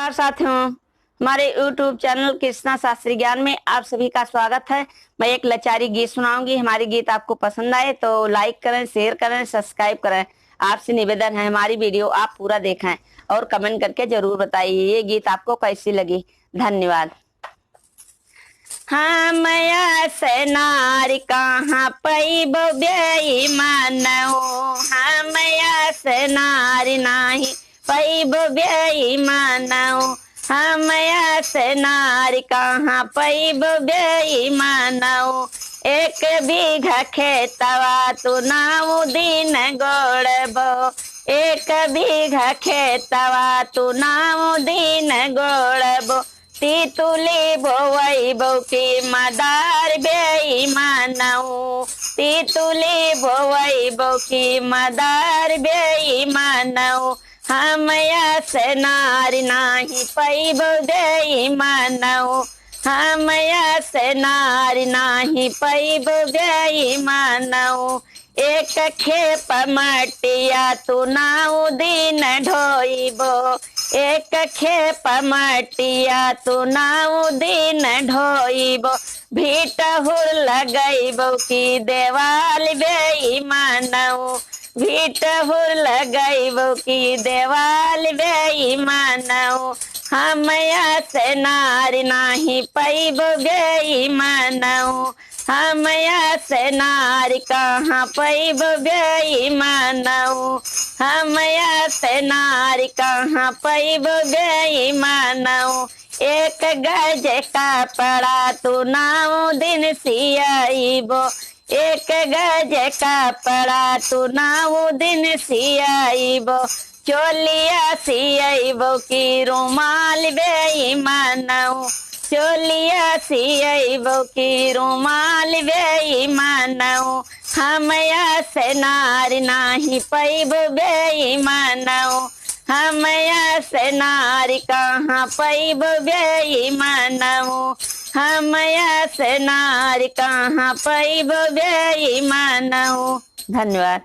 नमस्कार साथियों, हमारे YouTube चैनल कृष्णा शास्त्री ज्ञान में आप सभी का स्वागत है। मैं एक लचारी गीत सुनाऊंगी। हमारी गीत आपको पसंद आए तो लाइक करें, शेयर करें, सब्सक्राइब करें। आपसे निवेदन है हमारी वीडियो आप पूरा देखें और कमेंट करके जरूर बताइए ये गीत आपको कैसी लगी। धन्यवाद। हाँ मया से नारी कहाँ पैबो बेईमानऊ, हाँ मया से नारी नाही पैबो बेईमानऊ, हाँ मया से नारी कहाँ पैबो बेईमानऊ। एक बीघा खेतवा तू नाऊ दिन गोड़बो, एक बीघा खेतवा तू नाऊ दिन गोड़बो। तीतुली बोवैबो की मदार बेईमानऊ, तीतुली बोवैबो की मदार बेईमानऊ। हमया से नारी नाही पैबो बेईमानऊ, हमया से नारी नाही पैबो बेईमानऊ। एक खेप मटिया तू नाऊ दिन ढोइबो, एक खेप मटिया तू नाऊ दिन ढोइबो। भीट हुर लगैबो की देवाल बेईमानऊ, भीट हुर लगैबो की देवाल बेईमानऊ। हमया से नारी नाही पैबो बेईमानऊ, हमया से नारी कहाँ पैबो बेईमानऊ, हमया से नारी कहाँ पैबो बेईमानऊ। एक गज कपड़ा तू नाऊ दिन सियाइबो, एक गज कपड़ा तू नाऊ दिन सियाइबो। चोलिया सियाइबो की रुमाल बेईमानऊ, चोलिया सियाइबो की रुमाल बेईमानऊ। हमया से नारी नाही पैबो बेईमानऊ, हमया से नारी कहाँ पैबो बेईमानऊ, हमया से नारी कहाँ पैबो बेईमानऊ। धन्यवाद।